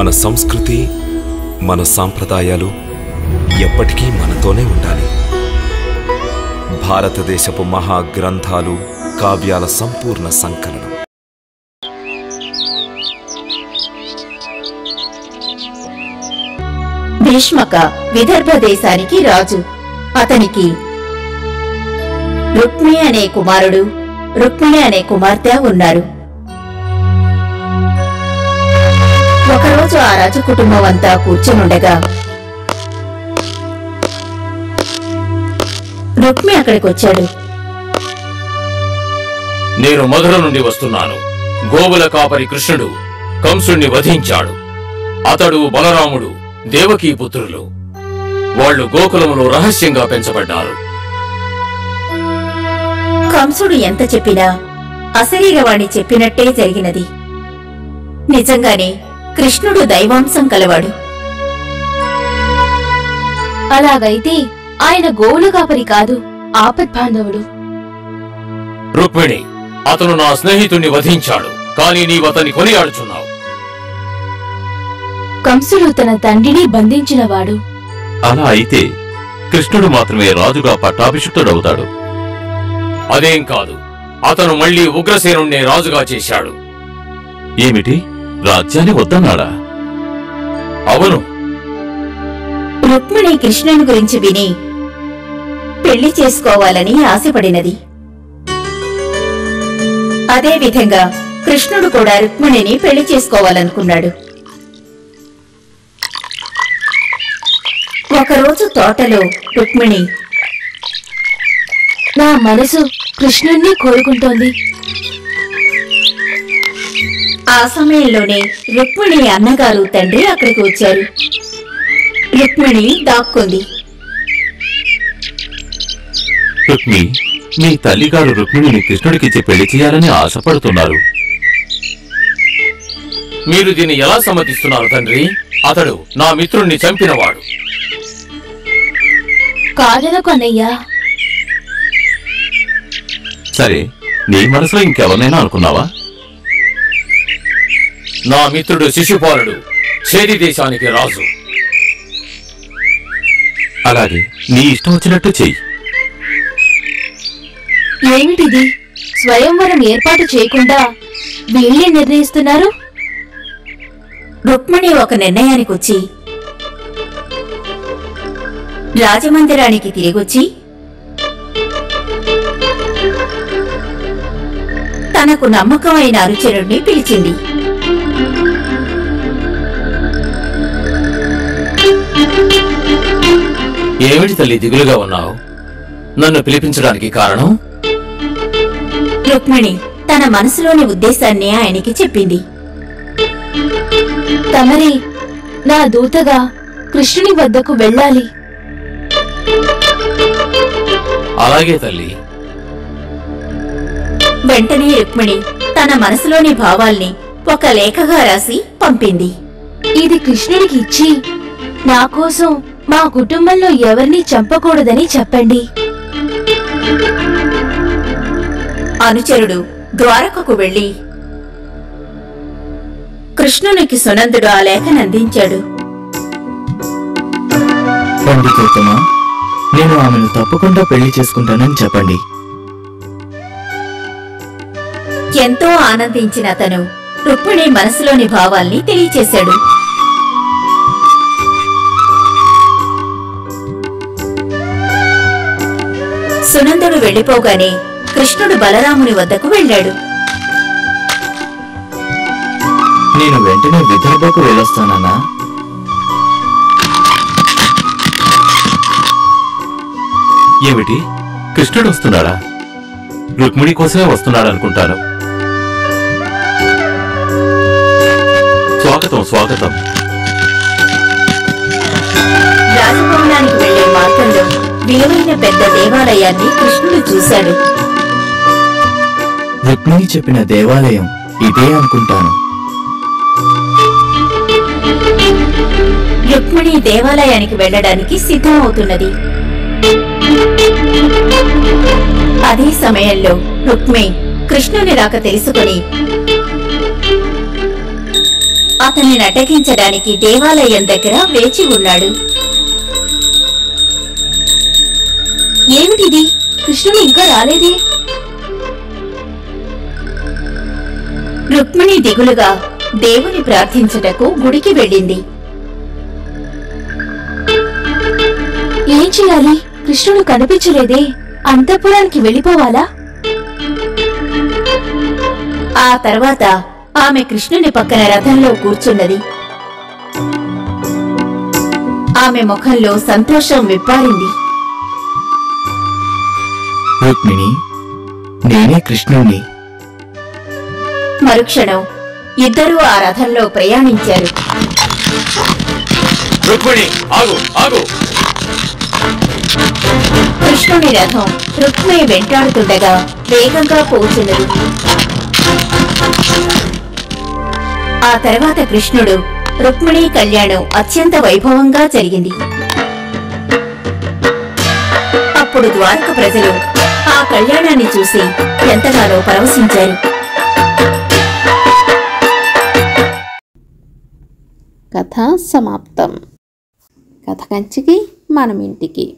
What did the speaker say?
మన సంస్కృతి, మన సాంప్రదాయాలు ఎప్పటికీ మనతోనే ఉండాలి. భారతదేశపు మహాగ్రంథాలు, కావ్యాల సంపూర్ణ సంకలనం. భీష్మక విదర్భ దేశానికి రాజు. అతనికి రుక్మి అనే కుమారుడు, రుక్మిణి అనే కుమార్తె ఉన్నారు. ఒకరోజు ఆ రాజు కుటుంబం అంతా కూర్చొనుండగా రుక్మి అక్కడికొచ్చాడు. నేను మధుర నుండి వస్తున్నాను. గోవుల కాపరి కృష్ణుడు కంసుణ్ణి వధించాడు. అతడు, బలరాముడు దేవకీ పుత్రులు. వాళ్లు గోకులములో రహస్యంగా పెంచబడ్డారు. కంసుడు ఎంత చెప్పినా అశరీరవాణి చెప్పినట్టే జరిగినది. నిజంగానే కృష్ణుడు దైవాంశం కలవాడు. అలాగైతే ఆయన గోవుల కాపరి కాదు, ఆపద్బాంధవుడు. రుక్మిణి, అతను నా స్నేహితుణ్ణి వధించాడు, కానీ నీవతని కొనియాడుచున్నావు. కంసుడు తన తండ్రిని బంధించినవాడు. అలా అయితే కృష్ణుడు మాత్రమే రాజుగా పట్టాభిషిక్తుడవుతాడు. అదేం కాదు, అతను మళ్లీ ఉగ్రసేనుణ్ణి రాజుగా చేశాడు. ఏమిటి, రాజ్యాన్ని వద్దన్నాడా? అవును. రుక్మిణి కృష్ణుని గురించి విని పెళ్లి చేసుకోవాలని ఆశపడినది. అదేవిధంగా కృష్ణుడు కూడా రుక్మిణిని పెళ్లి చేసుకోవాలనుకున్నాడు. ఒకరోజు తోటలో రుక్మిణి, నా మనసు కృష్ణుణ్ణి కోరుకుంటోంది. ఆ సమయంలోనే రుక్మిణి అన్నగారు, తండ్రి అక్కడికి వచ్చారు. రుక్మిణి దాక్కుంది. రుక్మి, మీ తల్లిగారు రుక్మిణిని కృష్ణుడికిచ్చి పెళ్లి చేయాలని ఆశపడుతున్నారు. మీరు దీన్ని ఎలా సమ్మతిస్తున్నారు తండ్రి? అతడు నా మిత్రుణ్ణి చంపినవాడు. కాదనకు అన్నయ్యా. సరే, నీ మనసులో ఇంకెవరినైనా అనుకున్నావా? నా మిత్రుడు శిశుపాలుడు చేది దేశానికి రాజు. అలాగే నీ ఇష్టం వచ్చినట్టు చెయ్యి. ఏమిటిది? స్వయంవరం ఏర్పాటు చేయకుండా వీళ్ళే నిర్ణయిస్తున్నారు? రుక్మిణి ఒక నిర్ణయానికొచ్చి రాజమందిరానికి తిరిగొచ్చి తనకు నమ్మకమైన అనుచరుణ్ణి పిలిచింది. ఏమిటి తల్లి దిగులుగా ఉన్నావు? నన్ను పిలిపించడానికి కారణం? రుక్మిణి తన మనసులోని ఉద్దేశాన్ని ఆయనకి చెప్పింది. తమరి నా దూతగా కృష్ణుని వద్దకు వెళ్ళాలి. అలాగే తల్లి. వెంటనే రుక్మిణి తన మనసులోని భావాల్ని ఒక లేఖగా రాసి పంపింది. ఇది కృష్ణుడికి ఇచ్చి నా కోసం మా కుటుంబంలో ఎవరిని చంపకూడదని చెప్పండి. అనుచరుడు ద్వారకకు వెళ్లి కృష్ణునికి సునందుడు ఆ లేఖను అందించాడు. పండితోత్తమా, నేను ఆమెను తప్పకుండా పెళ్లి చేసుకుంటానని చెప్పండి. ఎంతో ఆనందించిన అతను రుక్మిణి మనసులోని భావాల్ని తెలియచేశాడు. సునందుడు వెళ్లిపోగానే కృష్ణుడు బలరాముని వద్దకు వెళ్లాడు. నేను వెంటనే విదర్భకు వెళ్ళొస్తానన్నా. ఏమిటి, కృష్ణుడు వస్తున్నాడా? రుక్మిణి కోసమే వస్తున్నాడనుకుంటాను. స్వాగతం, స్వాగతం. రాజభవనానికి వెళ్లే మార్గంలో విలువైన పెద్ద దేవాలయాన్ని కృష్ణుడు చూశాడు. రుక్మిణి చెప్పిన దేవాలయం ఇదే అనుకుంటాను. రుక్మిణి దేవాలయానికి వెళ్లడానికి సిద్ధమవుతున్నది. అదే సమయంలో రుక్మి కృష్ణుని రాక తెలుసుకుని అతన్ని నటకించడానికి దేవాలయం దగ్గర వేచి ఉన్నాడు. ఏమిటిది? కృష్ణుడు ఇంకా రాలేదే? రుక్మిణి దిగులుగా దేవుని ప్రార్థించుటకు గుడికి వెళ్ళింది. ఏం చేయాలి? కృష్ణుడు కనిపించలేదే. అంతఃపురానికి వెళ్ళిపోవాలా? ఆ తర్వాత ఆమె కృష్ణుని పక్కన రథంలో కూర్చున్నది. ఆమె ముఖంలో సంతోషం విప్పారింది. రుక్మిణి, నేనే కృష్ణుణ్ణి. మరుక్షణం ఇద్దరూ ఆ రథంలో ప్రయాణించారు. రుక్మిణి ఆగు ఆగు. కృష్ణుని రథం రుక్మిణి వెంటాడుతుండగా వేగంగా పోతున్నది. ఆ తర్వాత కృష్ణుడు రుక్మిణి కళ్యాణం అత్యంత వైభవంగా జరిగింది. అప్పుడు ద్వారక ప్రజలు ఆ కళ్యాణాన్ని చూసి ఎంతగానో పరవశించారు. కథ సమాప్తం. కథ కంచికి మనం ఇంటికి.